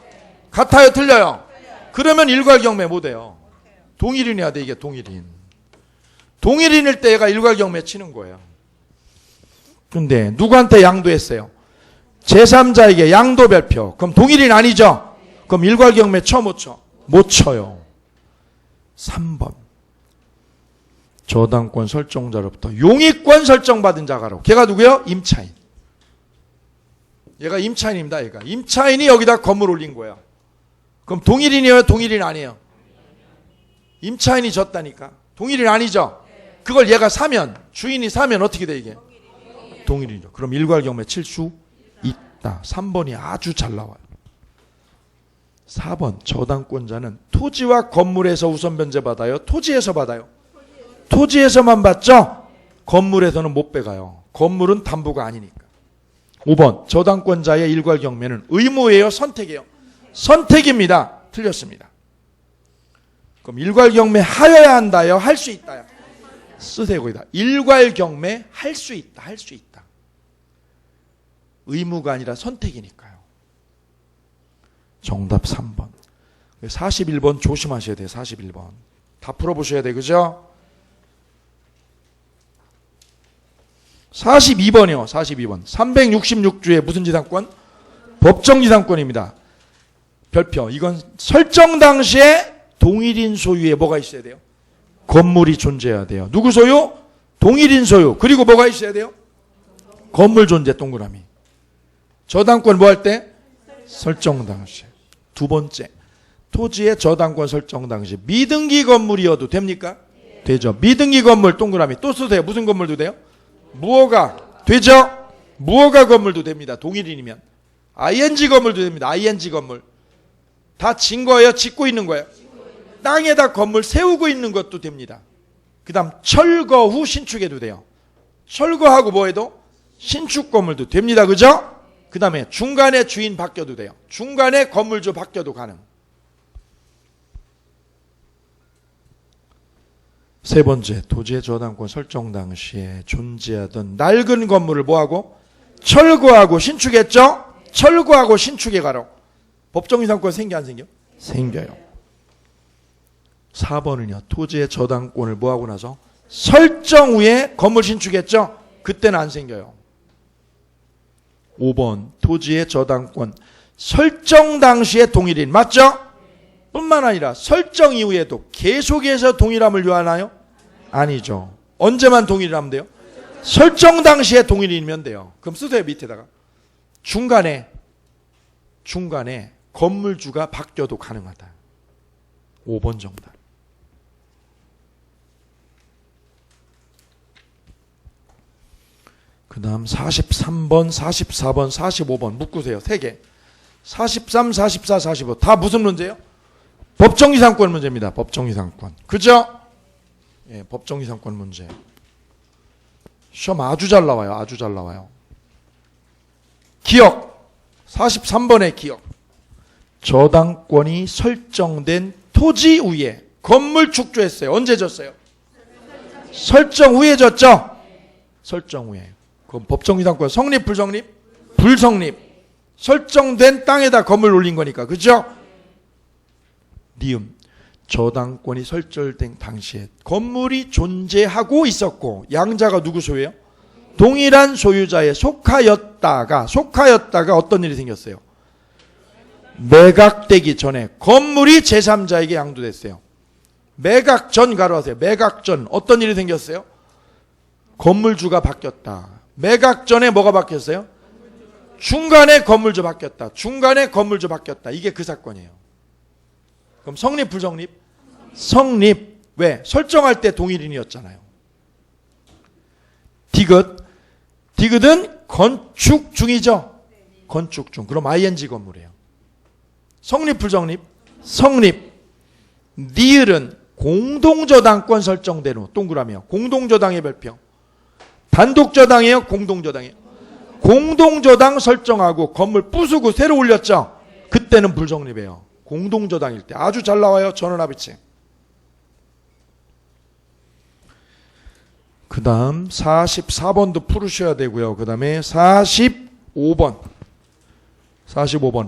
같아요? 틀려요? 그러면 일괄경매 못해요. 동일인 해야 돼. 이게 동일인. 동일인일 때 얘가 일괄경매 치는 거예요. 근데 누구한테 양도했어요? 제3자에게 양도별표. 그럼 동일인 아니죠? 그럼 일괄경매 쳐 못 쳐? 못 쳐요. 3번. 저당권 설정자로부터 용익권 설정받은 자가로. 걔가 누구예요? 임차인. 얘가 임차인입니다. 얘가. 임차인이 여기다 건물 올린 거예요. 그럼 동일인이에요? 동일인 아니에요? 임차인이 졌다니까. 동일인 아니죠? 그걸 얘가 사면, 주인이 사면 어떻게 돼 이게? 동일인이죠. 그럼 일괄경매 칠 수 있다. 3번이 아주 잘 나와요. 4번 저당권자는 토지와 건물에서 우선 변제받아요? 토지에서 받아요? 토지에서만 받죠? 건물에서는 못 빼가요. 건물은 담보가 아니니까. 5번 저당권자의 일괄경매는 의무예요? 선택이에요? 선택입니다. 틀렸습니다. 그럼 일괄경매 하여야 한다요? 할 수 있다요? 쓰세요 거기다. 일괄경매 할 수 있다. 할 수 있다. 의무가 아니라 선택이니까요. 정답 3번. 41번 조심하셔야 돼요. 41번. 다 풀어보셔야 돼요. 그죠? 42번이요. 42번. 366주의 무슨 지상권? 법정지상권입니다. 별표. 이건 설정 당시에 동일인 소유에 뭐가 있어야 돼요? 건물이 존재해야 돼요. 누구 소유? 동일인 소유. 그리고 뭐가 있어야 돼요? 건물 존재. 동그라미. 저당권 뭐 할 때? 설정 당시에. 두 번째, 토지의 저당권 설정 당시 미등기 건물이어도 됩니까? 되죠. 미등기 건물 동그라미 또 쓰세요. 무슨 건물도 돼요? 무허가 되죠? 무허가 건물도 됩니다. 동일인이면. ing 건물도 됩니다. ing 건물. 다 진 거예요? 짓고 있는 거예요? 땅에다 건물 세우고 있는 것도 됩니다. 그 다음 철거 후 신축해도 돼요. 철거하고 뭐해도 신축 건물도 됩니다. 그죠? 그 다음에 중간에 주인 바뀌어도 돼요. 중간에 건물주 바뀌어도 가능. 세 번째, 토지의 저당권 설정 당시에 존재하던 낡은 건물을 뭐하고? 철거하고 신축했죠? 철거하고 신축에 가로. 법정이상권 생겨 안 생겨? 생겨요. 4번은요. 토지의 저당권을 뭐하고 나서? 설정 후에 건물 신축했죠? 그때는 안 생겨요. 5번 토지의 저당권 설정 당시에 동일인 맞죠? 뿐만 아니라 설정 이후에도 계속해서 동일함을 요하나요? 아니죠. 언제만 동일하면 돼요? 설정 당시에 동일이면 돼요. 그럼 쓰세요. 밑에다가 중간에 건물주가 바뀌어도 가능하다. 5번 정답. 그 다음 43번, 44번, 45번 묶으세요. 3개. 43, 44, 45. 다 무슨 문제예요? 법정이상권 문제입니다. 법정이상권. 그죠? 예, 법정이상권 문제. 시험 아주 잘 나와요. 아주 잘 나와요. 기억. 43번의 기억. 저당권이 설정된 토지 위에 건물 축조했어요. 언제 졌어요? 설정 후에 졌죠? 설정 후에. 그럼 법정이상권 성립 불성립? 불성립. 설정된 땅에다 건물 올린 거니까. 그죠? 니은 저당권이 설정된 당시에 건물이 존재하고 있었고 양자가 누구 소유예요? 동일한 소유자에 속하였다가 어떤 일이 생겼어요? 매각되기 전에 건물이 제3자에게 양도됐어요. 매각 전 가로하세요. 매각 전 어떤 일이 생겼어요? 건물주가 바뀌었다. 매각 전에 뭐가 바뀌었어요? 중간에 건물주 바뀌었다. 중간에 건물주 바뀌었다. 이게 그 사건이에요. 그럼 성립 불성립? 성립. 왜? 설정할 때 동일인이었잖아요. 디귿은 건축 중이죠. 건축 중. 그럼 ing 건물이에요. 성립 불성립? 성립. 니을은 공동저당권 설정된 후 동그라미요. 공동저당의 별표. 단독저당이에요? 공동저당이에요? 공동저당 설정하고 건물 부수고 새로 올렸죠? 그때는 불성립이에요. 공동저당일 때. 아주 잘 나와요. 전원합의체. 그 다음 44번도 풀으셔야 되고요. 그 다음에 45번.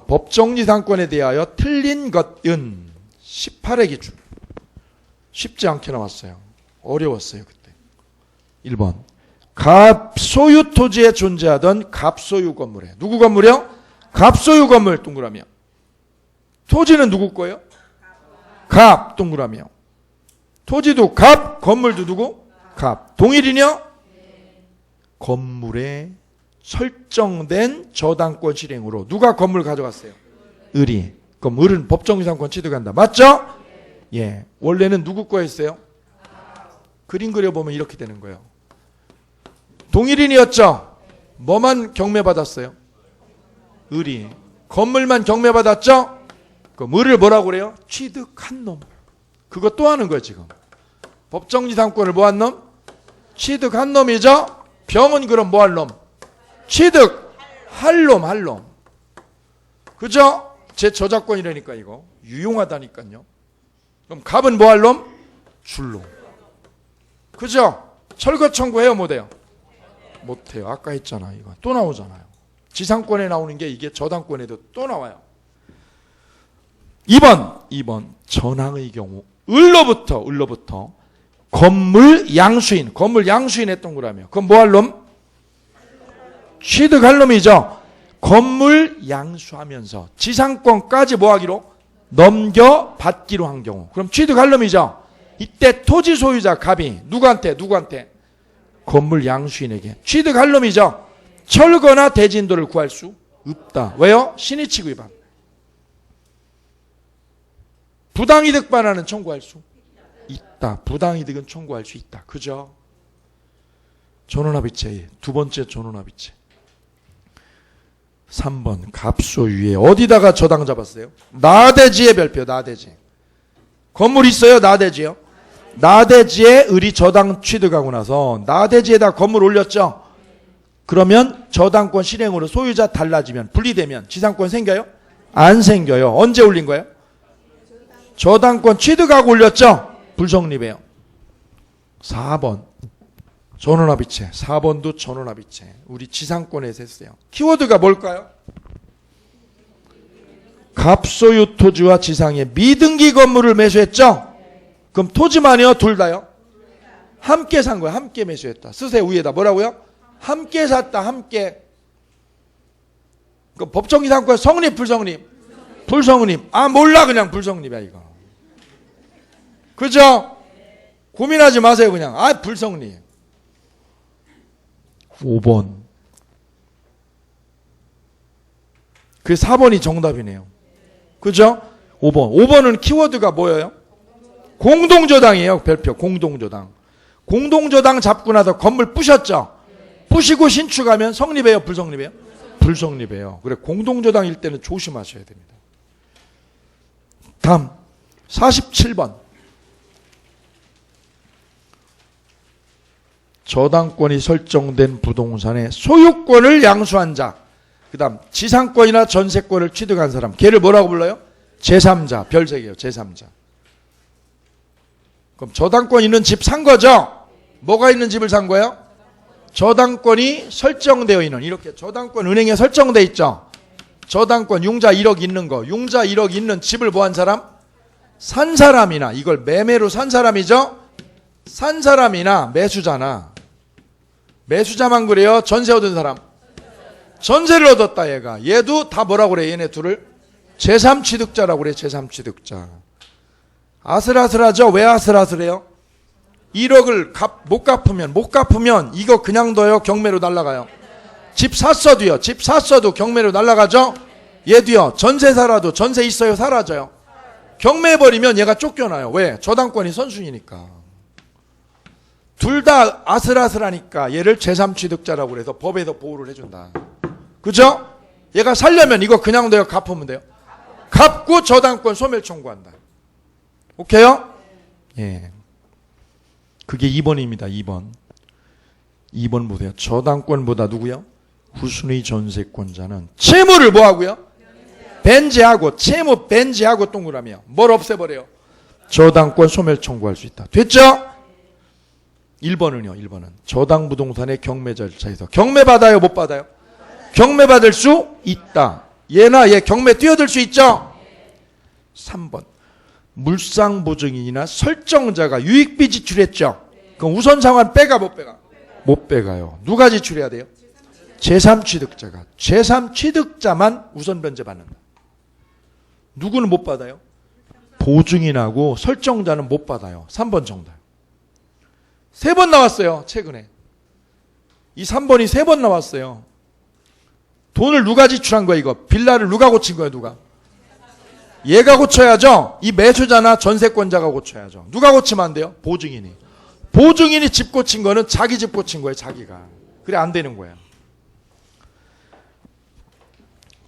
법정이상권에 대하여 틀린 것은 18회 기준. 쉽지 않게 나왔어요. 어려웠어요. 그때. 1번. 갑소유 토지에 존재하던 갑소유 건물에. 누구 건물이요? 갑소유 건물 동그라미요. 토지는 누구 거예요? 갑 동그라미요. 토지도 갑, 건물도 누구? 갑. 동일이냐? 건물에 설정된 저당권 실행으로 누가 건물 가져갔어요? 을이. 그럼 을은 법정이상권 취득한다. 맞죠? 예. 원래는 누구 거였어요? 그림 그려보면 이렇게 되는 거예요. 동일인이었죠? 뭐만 경매받았어요? 을이. 건물만 경매받았죠? 그럼 을을 뭐라고 그래요? 취득한 놈. 그거 또 하는 거예요 지금. 법정지상권을 뭐한 놈? 취득한 놈이죠? 병은 그럼 뭐 할 놈? 취득할 놈, 할 놈. 그죠? 제 저작권이라니까 이거. 유용하다니까요. 그럼 갑은 뭐 할 놈? 줄 놈. 그죠? 철거 청구해요 못해요? 못해요. 아까 했잖아 이거. 또 나오잖아요. 지상권에 나오는 게 이게 저당권에도 또 나와요. 2번 전항의 경우 을로부터 건물 양수인 했던 거라며. 그럼 뭐 할 놈? 취득할 놈이죠. 건물 양수하면서 지상권까지 뭐 하기로? 넘겨받기로 한 경우. 그럼 취득할 놈이죠. 이때 토지 소유자 갑이 누구한테? 건물 양수인에게 취득할 놈이죠. 철거나 대진도를 구할 수 없다. 왜요? 신의치구 위반. 부당이득 반환은 청구할 수 있다. 부당이득은 청구할 수 있다. 그죠? 전원합의체. 두 번째 전원합의체. 3번 갑소유예. 어디다가 저당 잡았어요? 나대지에 별표. 나대지. 건물 있어요? 나대지요? 나대지에 을이 저당 취득하고 나서 나대지에다 건물 올렸죠? 그러면 저당권 실행으로 소유자 달라지면 분리되면 지상권 생겨요? 안 생겨요. 언제 올린 거예요? 저당권 취득하고 올렸죠? 불성립이에요. 4번 전원합의체. 4번도 전원합의체. 우리 지상권에서 했어요. 키워드가 뭘까요? 갑소유 토지와 지상의 미등기 건물을 매수했죠? 그럼 토지만이요? 둘 다요? 함께 산 거야. 함께 매수했다. 쓰세요. 위에다. 뭐라고요? 함께 샀다. 함께. 그럼 법정이상권 성립 불성립? 불성립. 아 몰라 그냥 불성립이야 이거. 그죠? 고민하지 마세요 그냥. 아 불성립. 5번. 그 4번이 정답이네요. 그죠? 5번. 5번은 키워드가 뭐예요? 공동저당이에요. 별표. 공동저당. 공동저당 잡고 나서 건물 부셨죠? 부시고 신축하면 성립해요? 불성립해요? 불성립해요. 그래 공동저당일 때는 조심하셔야 됩니다. 다음 47번. 저당권이 설정된 부동산의 소유권을 양수한 자. 그 다음 지상권이나 전세권을 취득한 사람. 걔를 뭐라고 불러요? 제3자. 별 3개요. 제3자. 그럼 저당권 있는 집 산 거죠? 뭐가 있는 집을 산 거예요? 저당권이 설정되어 있는. 이렇게 저당권 은행에 설정되어 있죠? 저당권 융자 1억 있는 거. 융자 1억 있는 집을 뭐 한 사람? 산 사람이나 이걸 매매로 산 사람이죠? 산 사람이나 매수자나. 매수자만 그래요? 전세 얻은 사람? 전세를 얻었다 얘가. 얘도 다 뭐라고 그래? 얘네 둘을 제3취득자라고 그래. 제3취득자. 아슬아슬하죠? 왜 아슬아슬해요? 1억을 못 갚으면 이거 그냥 둬요? 경매로 날아가요? 집 샀어도요. 집 샀어도 경매로 날아가죠? 얘도요. 전세 살아도 전세 있어요? 사라져요? 경매해버리면 얘가 쫓겨나요. 왜? 저당권이 선순위니까. 둘 다 아슬아슬하니까 얘를 제3취득자라고 그래서 법에서 보호를 해준다. 그죠? 얘가 살려면 이거 그냥 돼요? 갚으면 돼요? 갚고 저당권 소멸 청구한다. 오케이요? 예. 그게 2번입니다. 2번. 2번 보세요. 저당권보다 누구요? 후순위 전세권자는 채무를 뭐하고요? 벤제하고 채무 벤제하고 동그라미요. 뭘 없애버려요? 저당권 소멸 청구할 수 있다. 됐죠? 1번은요. 1번은 저당 부동산의 경매 절차에서 경매 받아요? 못 받아요? 경매 받을 수 있다. 얘나 얘 경매 뛰어들 수 있죠? 3번 물상보증인이나 설정자가 유익비 지출했죠? 그럼 우선상환 빼가 못 빼가? 못 빼가요. 누가 지출해야 돼요? 제3취득자가. 제3취득자만 우선 변제 받는다. 누구는 못 받아요? 보증인하고 설정자는 못 받아요. 3번 정답. 3번 나왔어요. 최근에. 이 3번이 3번 나왔어요. 돈을 누가 지출한 거야 이거? 빌라를 누가 고친 거야 누가? 얘가 고쳐야죠. 이 매수자나 전세권자가 고쳐야죠. 누가 고치면 안 돼요? 보증인이. 보증인이 집 고친 거는 자기 집 고친 거예요. 자기가. 그래 안 되는 거야.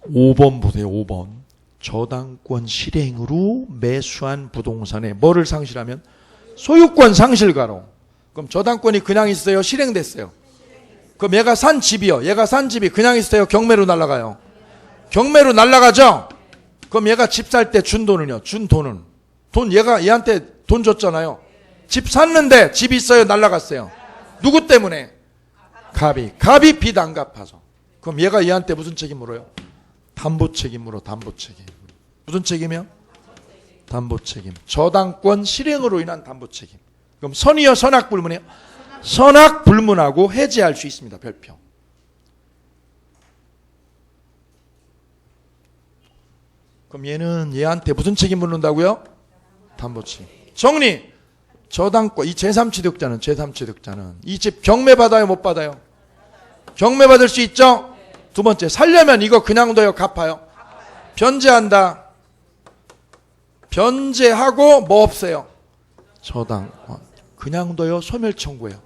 5번 보세요. 5번. 저당권 실행으로 매수한 부동산에 뭐를 상실하면? 소유권 상실가로. 그럼 저당권이 그냥 있어요? 실행됐어요? 그럼 얘가 산 집이요. 얘가 산 집이 그냥 있어요? 경매로 날아가요? 경매로 날아가죠? 그럼 얘가 집 살 때 준 돈은요? 준 돈은? 돈 얘가 얘한테 돈 줬잖아요. 집 샀는데 집 있어요? 날아갔어요? 누구 때문에? 갑이 빚 안 갚아서. 그럼 얘가 얘한테 무슨 책임 물어요? 담보 책임으로. 담보 책임. 무슨 책임이요? 담보 책임. 저당권 실행으로 인한 담보 책임. 그럼 선이요? 선악 불문이요? 선악 불문하고 해제할 수 있습니다. 별표. 그럼 얘는 얘한테 무슨 책임 묻는다고요? 담보 책임. 정리. 저당권 이 제3취득자는 이 집 경매 받아요? 못 받아요? 경매 받을 수 있죠? 두 번째 살려면 이거 그냥 둬요? 갚아요? 변제한다. 변제하고 뭐 없애요? 저당권. 그냥 둬요? 소멸 청구해요?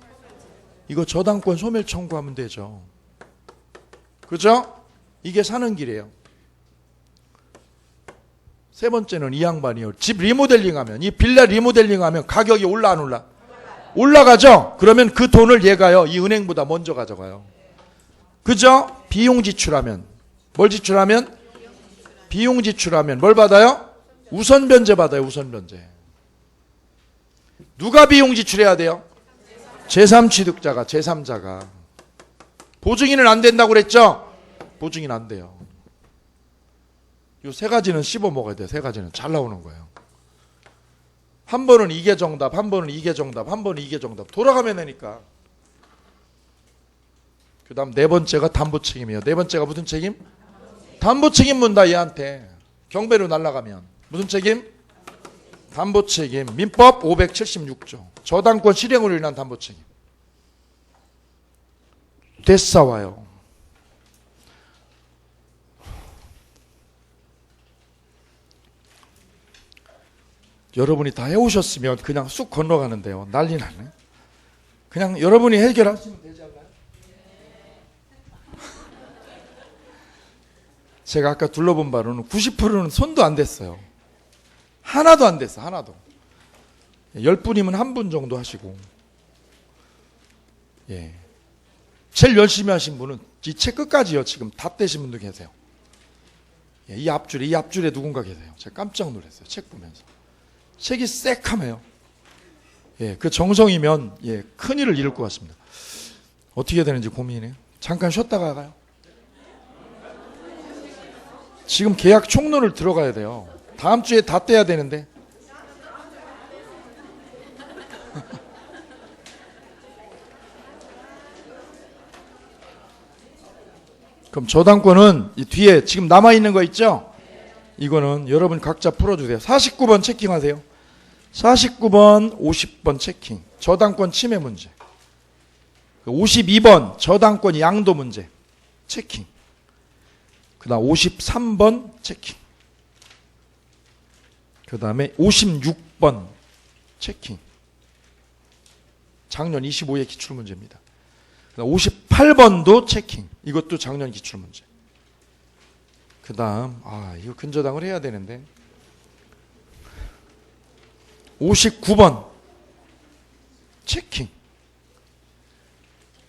이거 저당권 소멸 청구하면 되죠. 그죠? 이게 사는 길이에요. 세 번째는 이 양반이요. 집 리모델링하면, 이 빌라 리모델링하면 가격이 올라 안 올라? 올라가죠? 그러면 그 돈을 얘가요, 이 은행보다 먼저 가져가요. 그죠? 비용 지출하면, 뭘 지출하면? 비용 지출하면 뭘 받아요? 우선 변제 받아요. 우선 변제. 누가 비용 지출해야 돼요? 제3취득자가, 제3자가. 보증인은 안 된다고 그랬죠? 보증인 안 돼요. 이 세 가지는 씹어 먹어야 돼요. 세 가지는 잘 나오는 거예요. 한 번은 이게 정답, 한 번은 이게 정답, 한 번은 이게 정답. 돌아가면 되니까. 그 다음 네 번째가 담보 책임이에요. 네 번째가 무슨 책임? 담보 책임 문다 얘한테. 경배로 날아가면. 무슨 책임? 담보 책임. 민법 576조. 저당권 실행으로 인한 담보 책임. 되싸와요. 여러분이 다 해오셨으면 그냥 쑥 건너가는데요. 난리 나네. 그냥 여러분이 해결하시면 되지 않나요? 제가 아까 둘러본 바로는 90%는 손도 안 댔어요. 하나도 안 됐어. 하나도. 10분이면 한 분 정도 하시고. 예. 제일 열심히 하신 분은 이 책 끝까지요. 지금 다 떼신 분도 계세요. 예, 이 앞줄에 누군가 계세요. 제가 깜짝 놀랐어요. 책 보면서. 책이 새카매요. 예, 그 정성이면 예, 큰일을 이룰 것 같습니다. 어떻게 해야 되는지 고민이네요. 잠깐 쉬었다가 가요. 지금 계약 총론을 들어가야 돼요. 다음 주에 다 떼야 되는데. 그럼 저당권은 이 뒤에 지금 남아있는 거 있죠? 이거는 여러분 각자 풀어주세요. 49번 체킹하세요. 49번, 50번 체킹. 저당권 침해 문제. 52번 저당권 양도 문제. 체킹. 그 다음 53번 체킹. 그 다음에 56번 체킹. 작년 25회 기출문제입니다. 58번도 체킹. 이것도 작년 기출문제. 그 다음 이거 근저당을 해야 되는데 59번 체킹.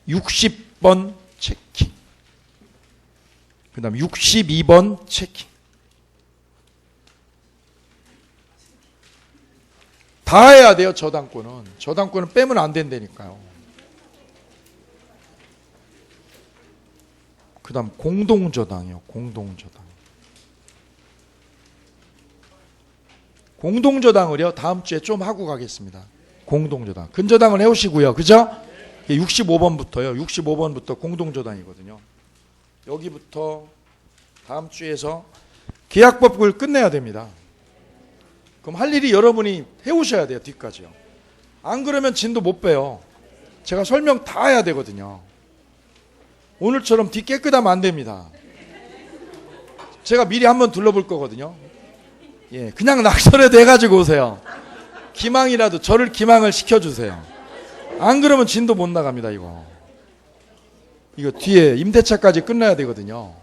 60번 체킹. 그 다음 62번 체킹. 다 해야 돼요. 저당권은 빼면 안 된다니까요. 그 다음 공동저당이요. 공동저당을요 다음 주에 좀 하고 가겠습니다. 공동저당 근저당을 해오시고요. 그죠? 65번부터요. 65번부터 공동저당이거든요. 여기부터 다음 주에서 계약법을 끝내야 됩니다. 그럼 할 일이 여러분이 해오셔야 돼요. 뒤까지요. 안 그러면 진도 못 빼요. 제가 설명 다 해야 되거든요. 오늘처럼 뒤 깨끗하면 안 됩니다. 제가 미리 한번 둘러볼 거거든요. 예, 그냥 낙서라도 해가지고 오세요. 기망이라도 저를 기망을 시켜주세요. 안 그러면 진도 못 나갑니다. 이거 뒤에 임대차까지 끝나야 되거든요.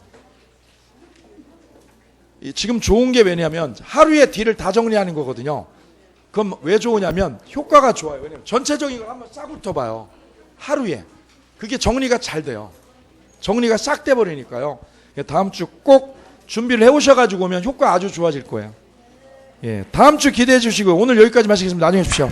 지금 좋은 게 왜냐면 하루에 딜을 다 정리하는 거거든요. 그럼 왜 좋으냐면 효과가 좋아요. 왜냐면 전체적인 걸 한번 싹 훑어봐요. 하루에. 그게 정리가 잘 돼요. 정리가 싹 돼버리니까요. 다음 주 꼭 준비를 해오셔가지고 오면 효과 아주 좋아질 거예요. 예, 다음 주 기대해 주시고 오늘 여기까지 마치겠습니다. 안녕히 계십시오.